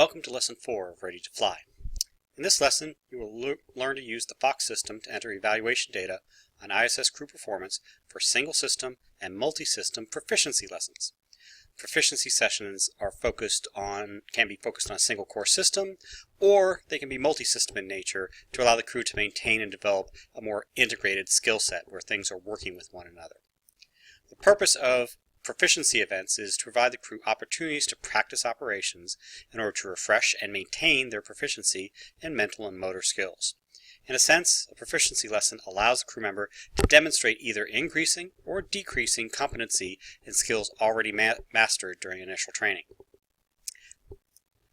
Welcome to Lesson 4 of Ready to Fly. In this lesson, you will learn to use the Fox system to enter evaluation data on ISS crew performance for single system and multi-system proficiency lessons. Proficiency sessions are can be focused on a single core system, or they can be multi-system in nature to allow the crew to maintain and develop a more integrated skill set where things are working with one another. The purpose of proficiency events is to provide the crew opportunities to practice operations in order to refresh and maintain their proficiency in mental and motor skills. In a sense, a proficiency lesson allows the crew member to demonstrate either increasing or decreasing competency in skills already mastered during initial training.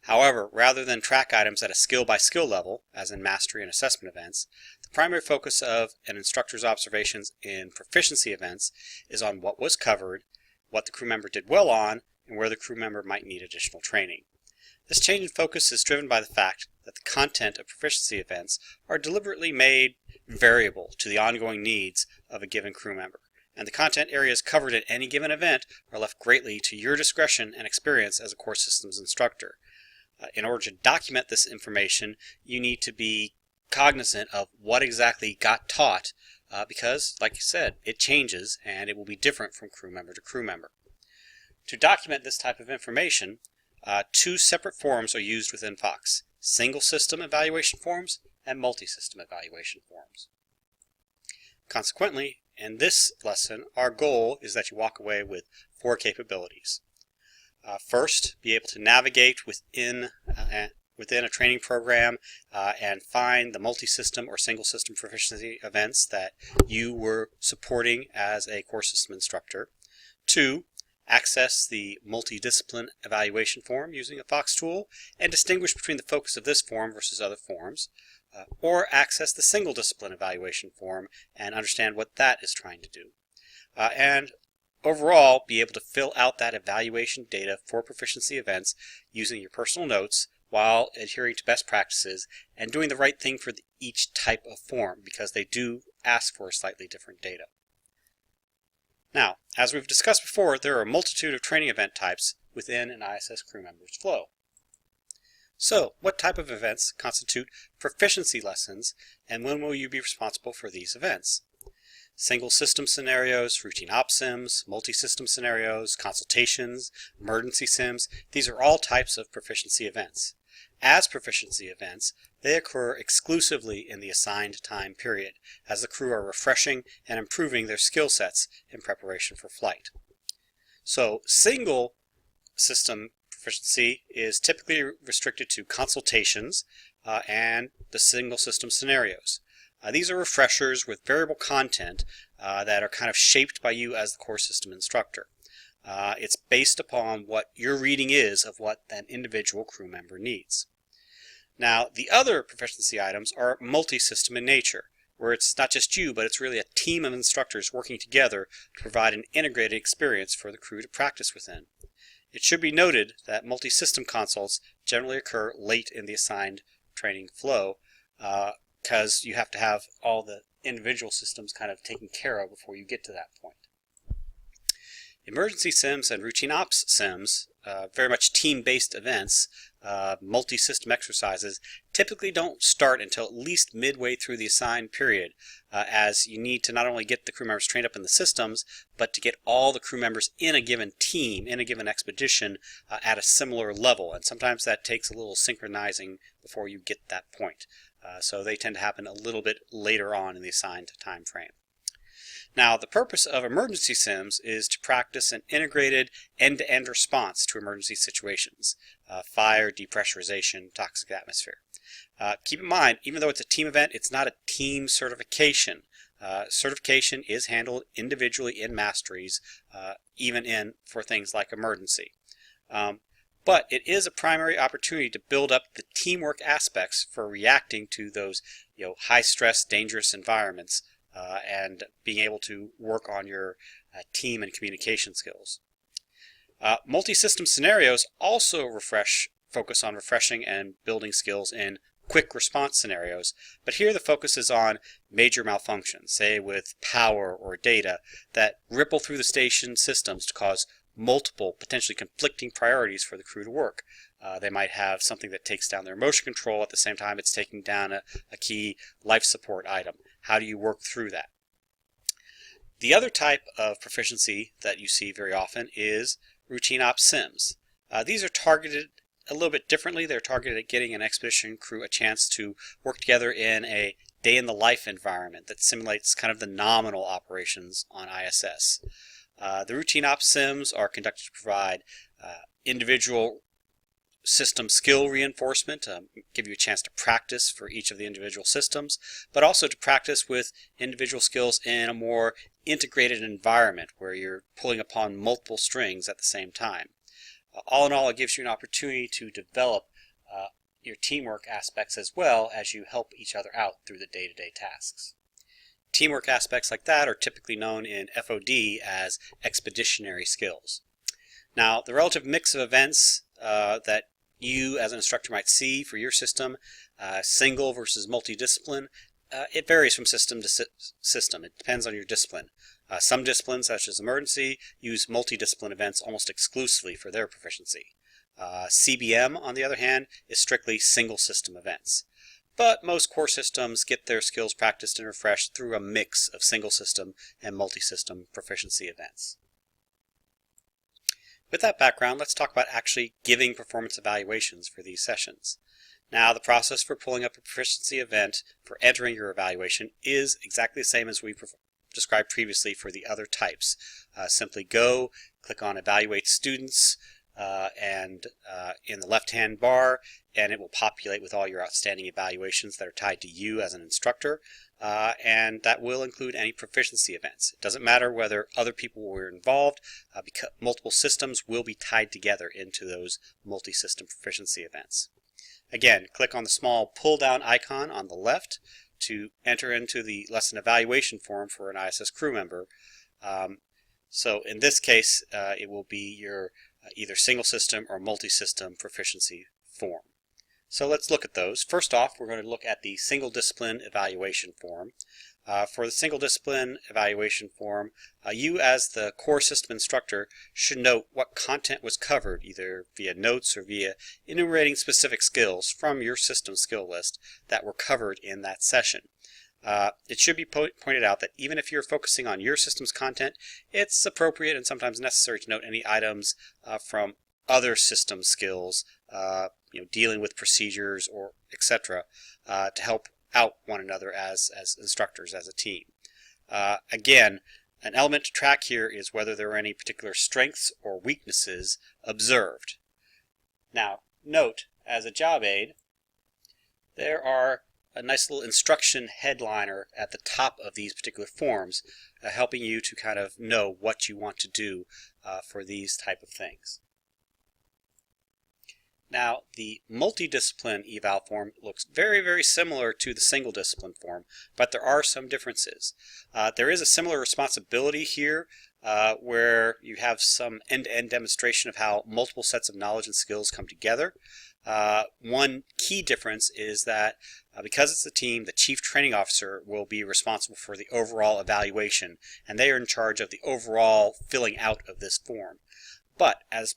However, rather than track items at a skill-by-skill level, as in mastery and assessment events, the primary focus of an instructor's observations in proficiency events is on what was covered, what the crew member did well on, and where the crew member might need additional training. This change in focus is driven by the fact that the content of proficiency events are deliberately made variable to the ongoing needs of a given crew member, and the content areas covered at any given event are left greatly to your discretion and experience as a core systems instructor. In order to document this information, you need to be cognizant of what exactly got taught because, like you said, it changes and it will be different from crew member to crew member. To document this type of information, two separate forms are used within Fox: single system evaluation forms and multi-system evaluation forms. Consequently, in this lesson, our goal is that you walk away with 4 capabilities. First, be able to navigate within a training program and find the multi-system or single-system proficiency events that you were supporting as a core system instructor. 2, access the multidiscipline evaluation form using a Fox tool and distinguish between the focus of this form versus other forms. Or access the single discipline evaluation form and understand what that is trying to do. And overall, be able to fill out that evaluation data for proficiency events using your personal notes while adhering to best practices and doing the right thing for each type of form, because they do ask for slightly different data. Now, as we've discussed before, there are a multitude of training event types within an ISS crew member's flow. So, what type of events constitute proficiency lessons, and when will you be responsible for these events? Single system scenarios, routine op sims, multi-system scenarios, consultations, emergency sims, these are all types of proficiency events. As proficiency events, they occur exclusively in the assigned time period, as the crew are refreshing and improving their skill sets in preparation for flight. So, single system proficiency is typically restricted to consultations and the single system scenarios. These are refreshers with variable content that are kind of shaped by you as the core system instructor. It's based upon what your reading is of what an individual crew member needs. Now, the other proficiency items are multi-system in nature, where it's not just you, but it's really a team of instructors working together to provide an integrated experience for the crew to practice within. It should be noted that multi-system consults generally occur late in the assigned training flow, because you have to have all the individual systems kind of taken care of before you get to that point. Emergency sims and routine ops sims, very much team-based events, multi-system exercises, typically don't start until at least midway through the assigned period, as you need to not only get the crew members trained up in the systems, but to get all the crew members in a given team, in a given expedition, at a similar level. And sometimes that takes a little synchronizing before you get that point. So they tend to happen a little bit later on in the assigned time frame. Now, the purpose of emergency sims is to practice an integrated end-to-end response to emergency situations, fire, depressurization, toxic atmosphere. Keep in mind, even though it's a team event, it's not a team certification. Certification is handled individually in masteries, even for things like emergency. But it is a primary opportunity to build up the teamwork aspects for reacting to those high-stress, dangerous environments and being able to work on your team and communication skills. Multi-system scenarios also focus on refreshing and building skills in quick response scenarios, but here the focus is on major malfunctions, say with power or data, that ripple through the station systems to cause multiple, potentially conflicting priorities for the crew to work. They might have something that takes down their motion control at the same time it's taking down a key life support item. How do you work through that? The other type of proficiency that you see very often is routine ops sims. These are targeted a little bit differently. They're targeted at getting an expedition crew a chance to work together in a day-in-the-life environment that simulates kind of the nominal operations on ISS. The routine ops sims are conducted to provide individual system skill reinforcement, give you a chance to practice for each of the individual systems, but also to practice with individual skills in a more integrated environment where you're pulling upon multiple strings at the same time. All in all, it gives you an opportunity to develop your teamwork aspects as well as you help each other out through the day-to-day tasks. Teamwork aspects like that are typically known in FOD as expeditionary skills. Now, the relative mix of events that you as an instructor might see for your system, single versus multidiscipline, it varies from system to system. It depends on your discipline. Some disciplines, such as emergency, use multidiscipline events almost exclusively for their proficiency. CBM, on the other hand, is strictly single system events. But most core systems get their skills practiced and refreshed through a mix of single system and multi-system proficiency events. With that background, let's talk about actually giving performance evaluations for these sessions. Now, the process for pulling up a proficiency event for entering your evaluation is exactly the same as we described previously for the other types. Simply go, click on Evaluate Students, and in the left-hand bar, and it will populate with all your outstanding evaluations that are tied to you as an instructor, and that will include any proficiency events. It doesn't matter whether other people were involved, because multiple systems will be tied together into those multi-system proficiency events. Again, click on the small pull-down icon on the left to enter into the lesson evaluation form for an ISS crew member. So in this case, it will be your either single system or multi-system proficiency form. So let's look at those. First off, we're going to look at the single discipline evaluation form. For the single discipline evaluation form, you as the core system instructor should note what content was covered, either via notes or via enumerating specific skills from your system skill list that were covered in that session. It should be pointed out that even if you're focusing on your system's content, it's appropriate and sometimes necessary to note any items from other system skills, dealing with procedures or etc., to help out one another as instructors, as a team. Again, an element to track here is whether there are any particular strengths or weaknesses observed. Now, note, as a job aid, there are a nice little instruction headliner at the top of these particular forms, helping you to kind of know what you want to do for these type of things. Now, the multidiscipline eval form looks very, very similar to the single discipline form, but there are some differences. There is a similar responsibility here where you have some end-to-end demonstration of how multiple sets of knowledge and skills come together. One key difference is that because it's a team, the chief training officer will be responsible for the overall evaluation, and they are in charge of the overall filling out of this form. But as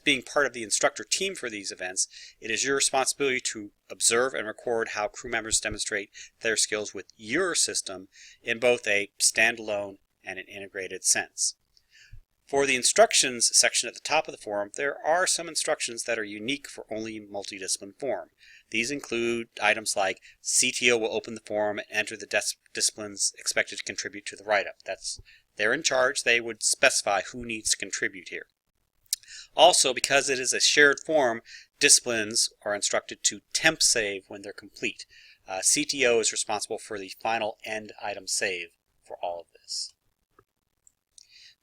being part of the instructor team for these events, it is your responsibility to observe and record how crew members demonstrate their skills with your system in both a standalone and an integrated sense. For the instructions section at the top of the form, there are some instructions that are unique for only multidiscipline form. These include items like CTO will open the form and enter the disciplines expected to contribute to the write-up. They're in charge. They would specify who needs to contribute here. Also, because it is a shared form, disciplines are instructed to temp save when they're complete. CTO is responsible for the final end item save for all of this.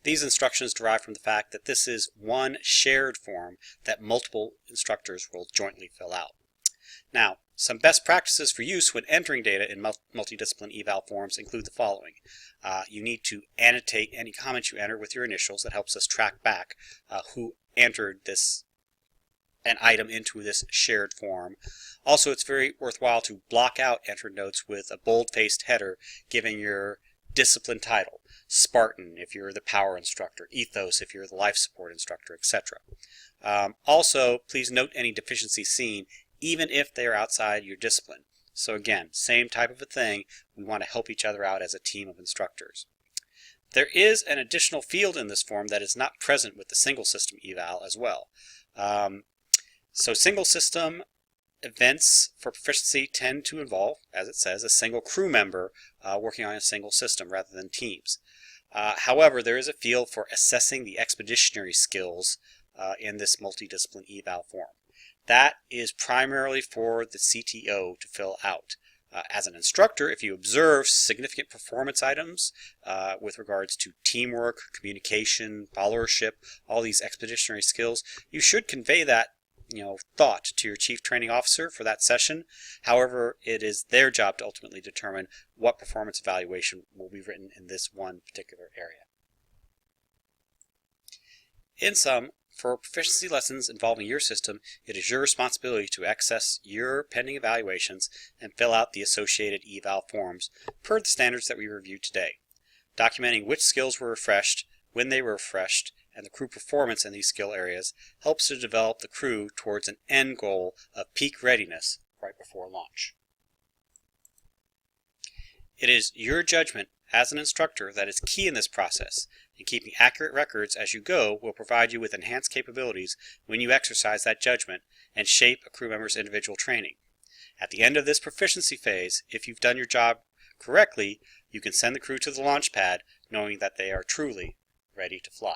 These instructions derive from the fact that this is one shared form that multiple instructors will jointly fill out. Now, some best practices for use when entering data in multidiscipline eval forms include the following. You need to annotate any comments you enter with your initials. That helps us track back who entered an item into this shared form. Also, it's very worthwhile to block out entered notes with a bold-faced header, giving your discipline title. Spartan if you're the power instructor, Ethos if you're the life support instructor, etc. Also, please note any deficiencies seen, even if they are outside your discipline. So again, same type of a thing, we want to help each other out as a team of instructors. There is an additional field in this form that is not present with the single system eval as well. So single system events for proficiency tend to involve, as it says, a single crew member working on a single system rather than teams. However, there is a field for assessing the expeditionary skills in this multidiscipline eval form. That is primarily for the CTO to fill out. As an instructor, if you observe significant performance items with regards to teamwork, communication, followership, all these expeditionary skills, you should convey that thought to your chief training officer for that session. However, it is their job to ultimately determine what performance evaluation will be written in this one particular area. In sum, for proficiency lessons involving your system, it is your responsibility to access your pending evaluations and fill out the associated eval forms per the standards that we reviewed today. Documenting which skills were refreshed, when they were refreshed, and the crew performance in these skill areas helps to develop the crew towards an end goal of peak readiness right before launch. It is your judgment as an instructor that is key in this process, and keeping accurate records as you go will provide you with enhanced capabilities when you exercise that judgment and shape a crew member's individual training. At the end of this proficiency phase, if you've done your job correctly, you can send the crew to the launch pad knowing that they are truly ready to fly.